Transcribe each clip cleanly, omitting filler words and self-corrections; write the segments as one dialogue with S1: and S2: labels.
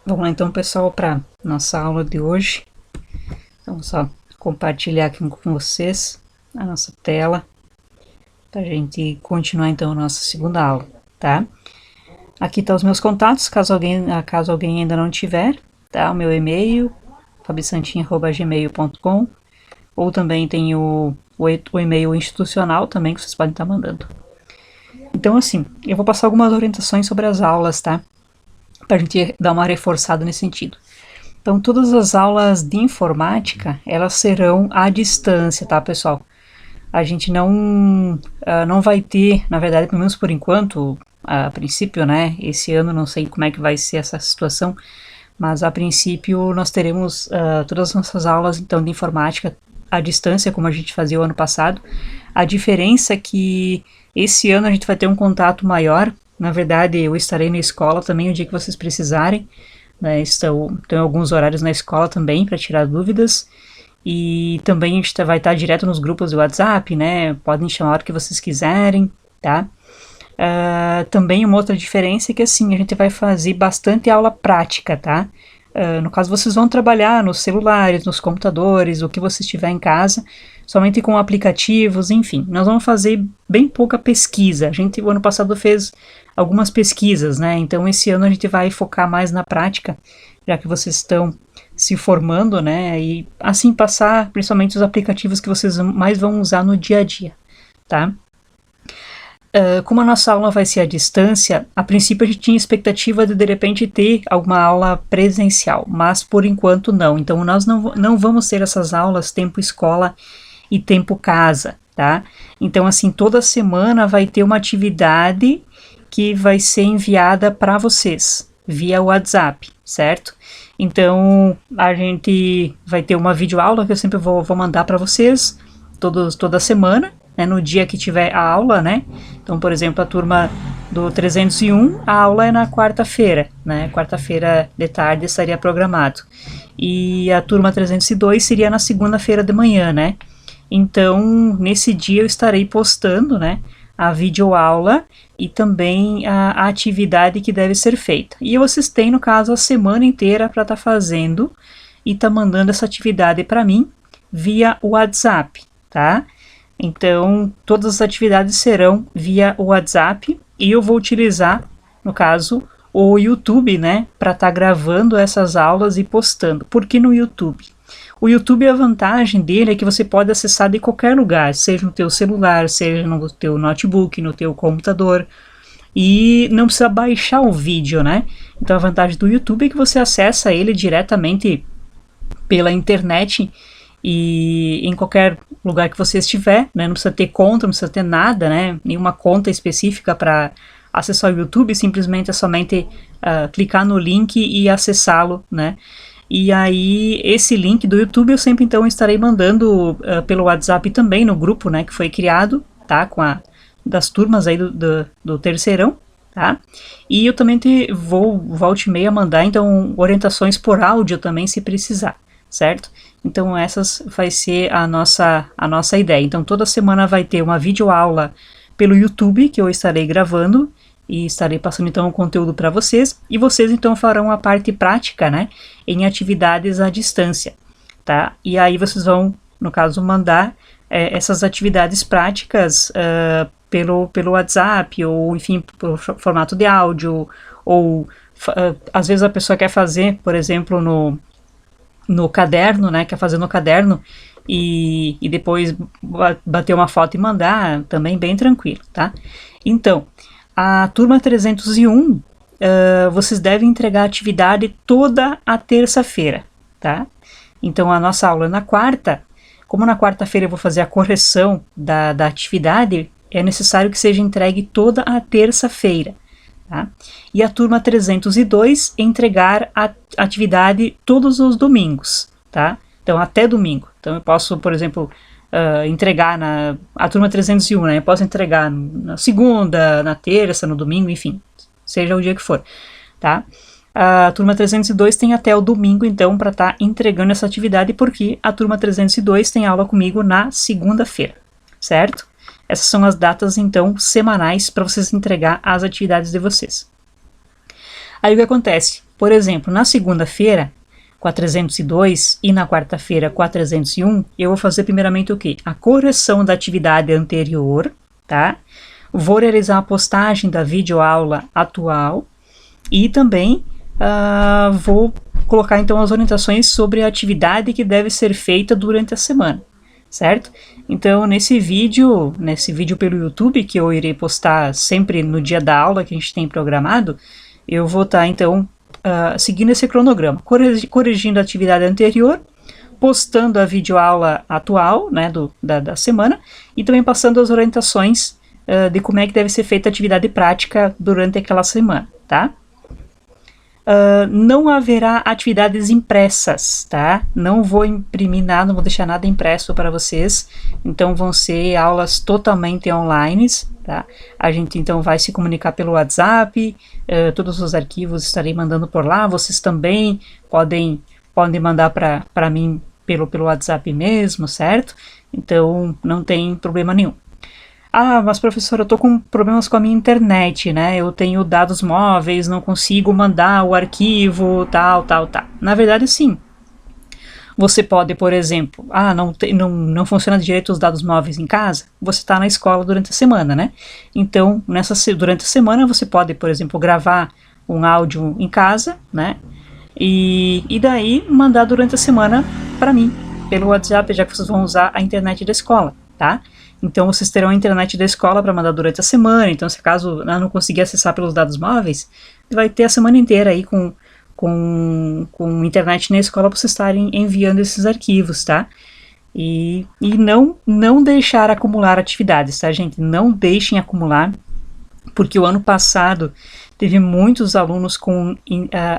S1: Vamos lá então, pessoal, para nossa aula de hoje. Então, só compartilhar aqui com vocês a nossa tela para a gente continuar então a nossa segunda aula, tá? Aqui tá os meus contatos, caso alguém ainda não tiver, tá? O meu e-mail, fabisantin@gmail.com, ou também tem o e-mail institucional também que vocês podem estar mandando. Então, assim, eu vou passar algumas orientações sobre as aulas, tá? Para a gente dar uma reforçada nesse sentido. Então, todas as aulas de informática, elas serão à distância, tá, pessoal? A gente não vai ter, na verdade, pelo menos por enquanto, a princípio, né, esse ano não sei como é que vai ser essa situação, mas a princípio nós teremos todas as nossas aulas, então, de informática à distância, como a gente fazia o ano passado. A diferença é que esse ano a gente vai ter um contato maior. Na verdade, eu estarei na escola também o dia que vocês precisarem, né? Tem alguns horários na escola também para tirar dúvidas, e também a gente vai estar direto nos grupos do WhatsApp, né? Podem chamar a hora que vocês quiserem, tá? Também uma outra diferença é que, assim, a gente vai fazer bastante aula prática, tá? No caso, vocês vão trabalhar nos celulares, nos computadores, o que você tiver em casa, somente com aplicativos, enfim. Nós vamos fazer bem pouca pesquisa. A gente, o ano passado, fez algumas pesquisas, né? Então, esse ano a gente vai focar mais na prática, já que vocês estão se formando, né? E, assim, passar principalmente os aplicativos que vocês mais vão usar no dia a dia, tá? Como a nossa aula vai ser à distância, a princípio a gente tinha expectativa de repente ter alguma aula presencial, mas por enquanto não. Então nós não vamos ter essas aulas tempo escola e tempo casa, tá? Então, assim, toda semana vai ter uma atividade que vai ser enviada para vocês via WhatsApp, certo? Então a gente vai ter uma videoaula que eu sempre vou mandar para vocês toda semana, né, no dia que tiver a aula, né? Então, por exemplo, a turma do 301, a aula é na quarta-feira, né? Quarta-feira de tarde estaria programado. E a turma 302 seria na segunda-feira de manhã, né? Então, nesse dia eu estarei postando, né, a videoaula e também a atividade que deve ser feita. E vocês têm, no caso, a semana inteira para estar fazendo e estar mandando essa atividade para mim via WhatsApp, tá? Então, todas as atividades serão via WhatsApp e eu vou utilizar, no caso, o YouTube, né, para estar gravando essas aulas e postando. Por que no YouTube? O YouTube, a vantagem dele é que você pode acessar de qualquer lugar, seja no teu celular, seja no teu notebook, no teu computador, e não precisa baixar o vídeo, né? Então, a vantagem do YouTube é que você acessa ele diretamente pela internet e em qualquer lugar que você estiver, né? Não precisa ter conta, não precisa ter nada, né? Nenhuma conta específica para acessar o YouTube, simplesmente é somente clicar no link e acessá-lo, né? E aí, esse link do YouTube eu sempre então estarei mandando pelo WhatsApp também no grupo, né, que foi criado, tá, das turmas aí do terceirão, tá? E eu também volta e meia mandar então orientações por áudio também se precisar, certo? Então essas vai ser a nossa ideia. Então toda semana vai ter uma videoaula pelo YouTube que eu estarei gravando e estarei passando então o conteúdo para vocês, e vocês então farão a parte prática, né, em atividades à distância, tá? E aí vocês vão, no caso, mandar essas atividades práticas pelo WhatsApp, ou enfim, pelo formato de áudio, ou às vezes a pessoa quer fazer, por exemplo, no caderno, né, quer fazer no caderno e depois bater uma foto e mandar, também bem tranquilo, tá? Então, a turma 301, vocês devem entregar a atividade toda a terça-feira, tá? Então, a nossa aula é na quarta. Como na quarta-feira eu vou fazer a correção da atividade, é necessário que seja entregue toda a terça-feira, tá? E a turma 302, entregar a atividade todos os domingos, tá? Então, até domingo. Então, eu posso, por exemplo, entregar a turma 301, né? Eu posso entregar na segunda, na terça, no domingo, enfim, seja o dia que for, tá? A turma 302 tem até o domingo, então, para estar entregando essa atividade, porque a turma 302 tem aula comigo na segunda-feira, certo? Essas são as datas, então, semanais para vocês entregar as atividades de vocês. Aí o que acontece? Por exemplo, na segunda-feira, com a 302, e na quarta-feira, com a 301, eu vou fazer primeiramente o quê? A correção da atividade anterior, tá? Vou realizar a postagem da videoaula atual e também vou colocar então as orientações sobre a atividade que deve ser feita durante a semana, certo? Então nesse vídeo pelo YouTube, que eu irei postar sempre no dia da aula que a gente tem programado, eu vou estar então seguindo esse cronograma, corrigindo a atividade anterior, postando a videoaula atual, né, da semana, e também passando as orientações de como é que deve ser feita a atividade prática durante aquela semana, tá? Não haverá atividades impressas, tá? Não vou imprimir nada, não vou deixar nada impresso para vocês, então vão ser aulas totalmente online, tá? A gente então vai se comunicar pelo WhatsApp, todos os arquivos estarei mandando por lá, vocês também podem mandar para mim pelo WhatsApp mesmo, certo? Então não tem problema nenhum. Ah, mas professor, eu tô com problemas com a minha internet, né? Eu tenho dados móveis, não consigo mandar o arquivo, tal. Na verdade, sim. Você pode, por exemplo, não funciona direito os dados móveis em casa, você está na escola durante a semana, né? Então, durante a semana, você pode, por exemplo, gravar um áudio em casa, né? E daí mandar durante a semana para mim, pelo WhatsApp, já que vocês vão usar a internet da escola, tá? Então vocês terão a internet da escola para mandar durante a semana. Então, se caso não conseguir acessar pelos dados móveis, vai ter a semana inteira aí com internet na escola para vocês estarem enviando esses arquivos, tá? E não deixar acumular atividades, tá, gente? Não deixem acumular, porque o ano passado teve muitos alunos com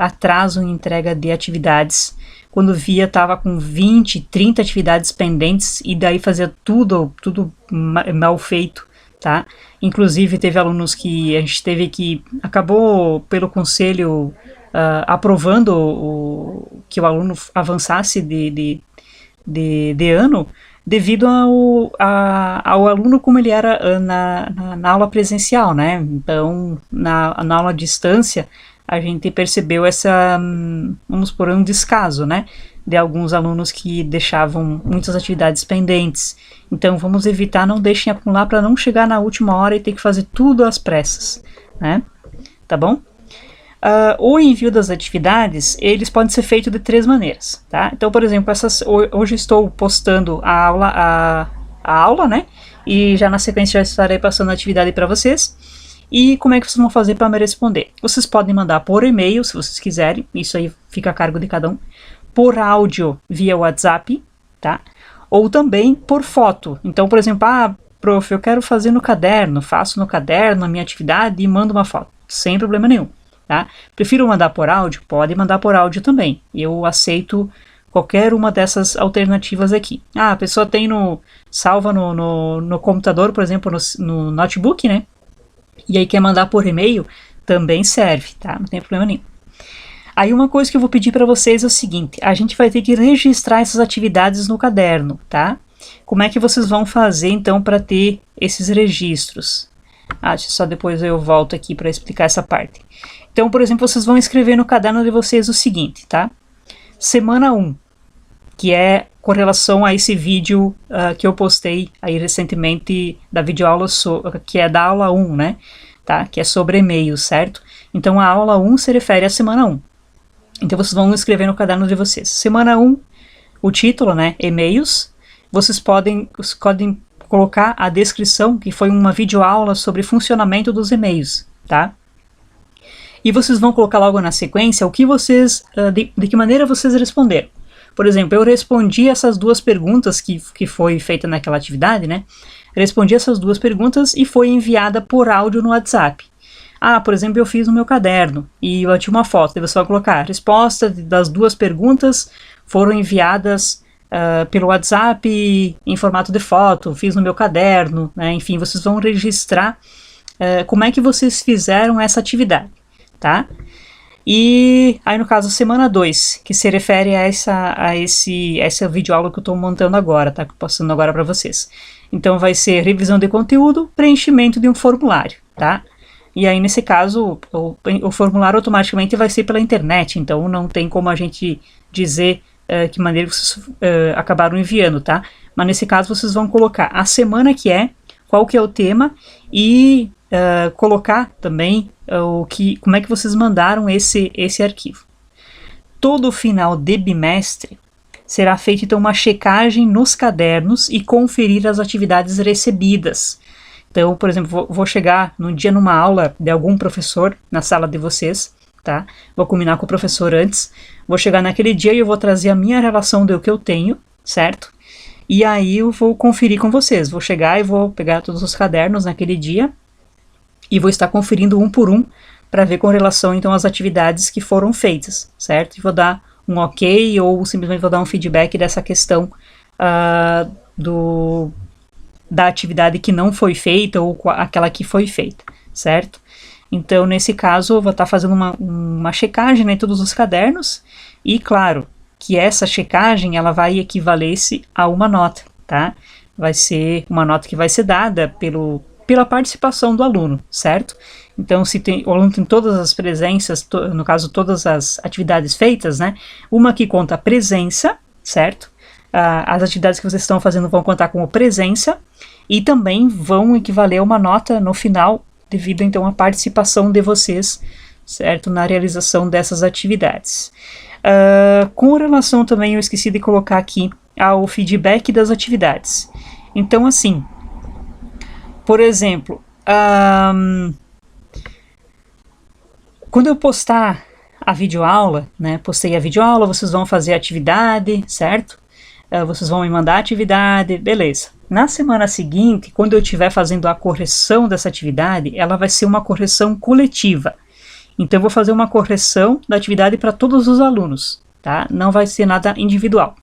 S1: atraso em entrega de atividades. Quando via, estava com 20, 30 atividades pendentes e daí fazia tudo mal feito, tá? Inclusive teve alunos que a gente teve que, acabou pelo conselho aprovando que o aluno avançasse de ano, devido ao aluno como ele era na aula presencial, né? Então, na aula à distância, a gente percebeu vamos por um descaso, né, de alguns alunos que deixavam muitas atividades pendentes. Então vamos evitar, não deixem acumular para não chegar na última hora e ter que fazer tudo às pressas, né, tá bom? O envio das atividades, eles podem ser feitos de 3 maneiras, tá? Então, por exemplo, hoje estou postando a aula, né, e já na sequência já estarei passando a atividade para vocês. E como é que vocês vão fazer para me responder? Vocês podem mandar por e-mail, se vocês quiserem, isso aí fica a cargo de cada um, por áudio via WhatsApp, tá? Ou também por foto. Então, por exemplo, prof, eu quero fazer no caderno, faço no caderno a minha atividade e mando uma foto, sem problema nenhum, tá? Prefiro mandar por áudio? Pode mandar por áudio também, eu aceito qualquer uma dessas alternativas aqui. A pessoa tem salva no computador, por exemplo, no notebook, né? E aí quer mandar por e-mail, também serve, tá? Não tem problema nenhum. Aí uma coisa que eu vou pedir para vocês é o seguinte, a gente vai ter que registrar essas atividades no caderno, tá? Como é que vocês vão fazer então para ter esses registros? Só depois eu volto aqui para explicar essa parte. Então, por exemplo, vocês vão escrever no caderno de vocês o seguinte, tá? Semana 1, que é com relação a esse vídeo que eu postei aí recentemente da videoaula, que é da aula 1, né? Tá? Que é sobre e-mails, certo? Então a aula 1 se refere à semana 1. Então vocês vão escrever no caderno de vocês. Semana 1, o título, né? E-mails. Vocês podem colocar a descrição, que foi uma videoaula sobre funcionamento dos e-mails, tá? E vocês vão colocar logo na sequência o que vocês, de que maneira vocês responderam. Por exemplo, eu respondi essas 2 perguntas que foi feita naquela atividade, né? Respondi essas 2 perguntas e foi enviada por áudio no WhatsApp. Por exemplo, eu fiz no meu caderno e eu tinha uma foto, daí você vai colocar a resposta das 2 perguntas foram enviadas pelo WhatsApp em formato de foto, fiz no meu caderno, né? Enfim, vocês vão registrar como é que vocês fizeram essa atividade, tá? E aí no caso semana 2, que se refere a essa videoaula que eu estou montando agora, tá? Passando agora para vocês. Então vai ser revisão de conteúdo, preenchimento de um formulário, tá? e aí nesse caso o formulário automaticamente vai ser pela internet, então não tem como a gente dizer que maneira vocês acabaram enviando, tá? Mas nesse caso vocês vão colocar a semana que é, qual que é o tema e colocar também como é que vocês mandaram esse arquivo. Todo final de bimestre será feita então uma checagem nos cadernos e conferir as atividades recebidas. Então, por exemplo, vou chegar num dia numa aula de algum professor na sala de vocês, tá? Vou combinar com o professor antes, vou chegar naquele dia e eu vou trazer a minha relação do que eu tenho, certo? E aí eu vou conferir com vocês, vou chegar e vou pegar todos os cadernos naquele dia e vou estar conferindo um por um para ver com relação então às atividades que foram feitas, certo? E vou dar um ok ou simplesmente vou dar um feedback dessa questão da atividade que não foi feita ou aquela que foi feita, certo? Então, nesse caso, eu vou estar fazendo uma checagem em todos os cadernos e, claro, que essa checagem ela vai equivaler-se a uma nota, tá? Vai ser uma nota que vai ser dada pela participação do aluno, certo? Então, se o aluno tem todas as presenças, no caso, todas as atividades feitas, né? Uma que conta a presença, certo? As atividades que vocês estão fazendo vão contar como presença e também vão equivaler a uma nota no final, devido, então, à participação de vocês, certo? Na realização dessas atividades. Com relação também, eu esqueci de colocar aqui ao feedback das atividades. Então, assim, por exemplo, quando eu postar a videoaula, né, postei a videoaula, vocês vão fazer a atividade, certo? Vocês vão me mandar a atividade, beleza. Na semana seguinte, quando eu estiver fazendo a correção dessa atividade, ela vai ser uma correção coletiva. Então, eu vou fazer uma correção da atividade para todos os alunos, tá? Não vai ser nada individual.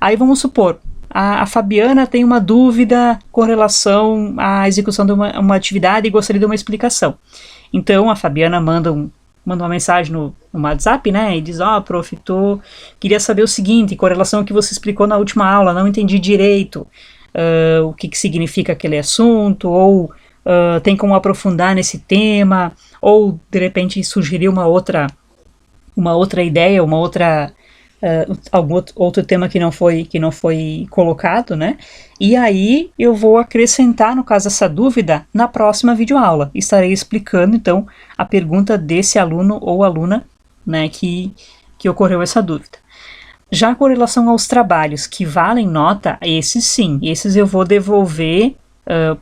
S1: Aí, vamos supor, a Fabiana tem uma dúvida com relação à execução de uma atividade e gostaria de uma explicação. Então, a Fabiana manda uma mensagem no WhatsApp, né, e diz, prof, queria saber o seguinte, com relação ao que você explicou na última aula, não entendi direito o que significa aquele assunto, ou tem como aprofundar nesse tema, ou, de repente, sugerir uma outra ideia, algum outro tema que não foi colocado, né? E aí eu vou acrescentar, no caso, essa dúvida na próxima videoaula. Estarei explicando, então, a pergunta desse aluno ou aluna, né, que ocorreu essa dúvida. Já com relação aos trabalhos que valem nota, esses eu vou devolver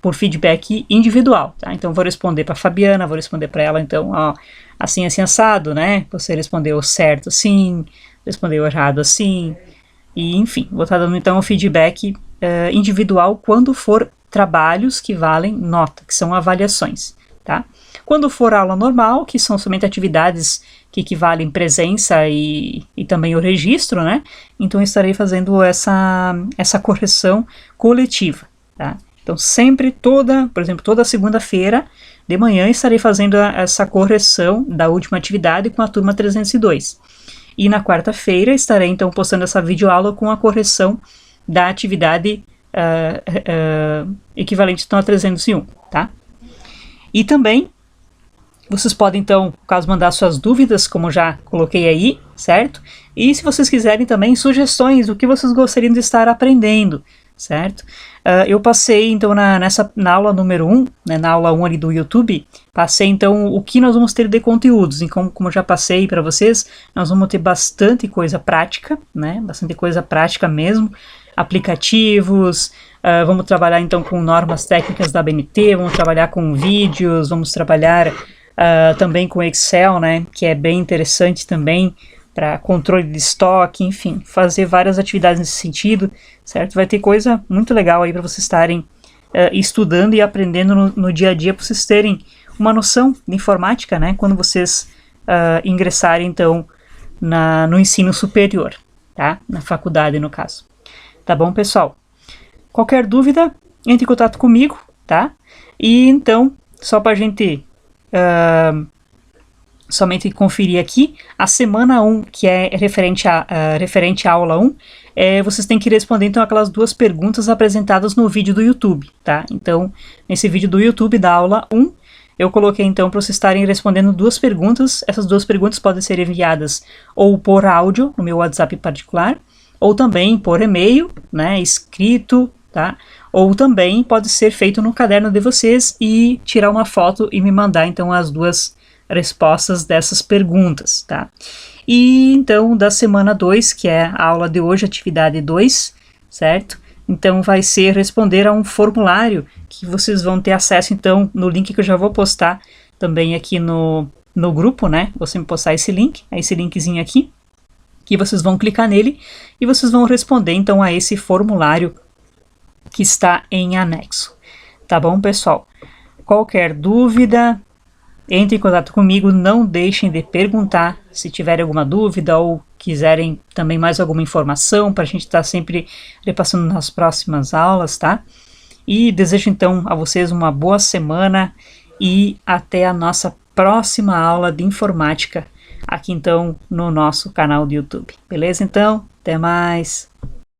S1: por feedback individual, tá? Então, vou responder para a Fabiana, vou responder para ela, então, assim assado, né? Você respondeu certo, sim, respondeu errado assim, e enfim, vou estar dando então um feedback individual quando for trabalhos que valem nota, que são avaliações, tá? Quando for aula normal, que são somente atividades que equivalem presença e também o registro, né? Então estarei fazendo essa correção coletiva, tá? Então sempre por exemplo, toda segunda-feira de manhã estarei fazendo essa correção da última atividade com a turma 302. E na quarta-feira estarei, então, postando essa videoaula com a correção da atividade equivalente então, a 301, tá? E também, vocês podem, então, no caso, mandar suas dúvidas, como já coloquei aí, certo? E se vocês quiserem também sugestões do que vocês gostariam de estar aprendendo, certo? Eu passei, então, na aula número 1, né, na aula 1 ali do YouTube, passei, então, o que nós vamos ter de conteúdos. E como eu já passei para vocês, nós vamos ter bastante coisa prática, né, bastante coisa prática mesmo, aplicativos, vamos trabalhar, então, com normas técnicas da ABNT, vamos trabalhar com vídeos, vamos trabalhar também com Excel, né, que é bem interessante também, para controle de estoque, enfim, fazer várias atividades nesse sentido, certo? Vai ter coisa muito legal aí para vocês estarem estudando e aprendendo no dia a dia, para vocês terem uma noção de informática, né? Quando vocês ingressarem, então, no ensino superior, tá? Na faculdade, no caso. Tá bom, pessoal? Qualquer dúvida, entre em contato comigo, tá? E, então, só para a gente somente conferir aqui, a semana 1, que é referente à aula 1, vocês têm que responder, então, aquelas duas perguntas apresentadas no vídeo do YouTube, tá? Então, nesse vídeo do YouTube da aula 1, eu coloquei então para vocês estarem respondendo 2 perguntas. Essas 2 perguntas podem ser enviadas ou por áudio no meu WhatsApp particular, ou também por e-mail, né, escrito, tá? Ou também pode ser feito no caderno de vocês e tirar uma foto e me mandar então as 2 respostas dessas perguntas, tá? E então da semana 2, que é a aula de hoje, atividade 2, certo? Então vai ser responder a um formulário que vocês vão ter acesso então no link que eu já vou postar também aqui no grupo, né? Vou sempre postar esse link, esse linkzinho aqui, que vocês vão clicar nele e vocês vão responder então a esse formulário que está em anexo. Tá bom, pessoal? Qualquer dúvida, entre em contato comigo, não deixem de perguntar se tiverem alguma dúvida ou quiserem também mais alguma informação para a gente estar sempre repassando nas próximas aulas, tá? E desejo então a vocês uma boa semana e até a nossa próxima aula de informática aqui então no nosso canal do YouTube. Beleza então? Até mais!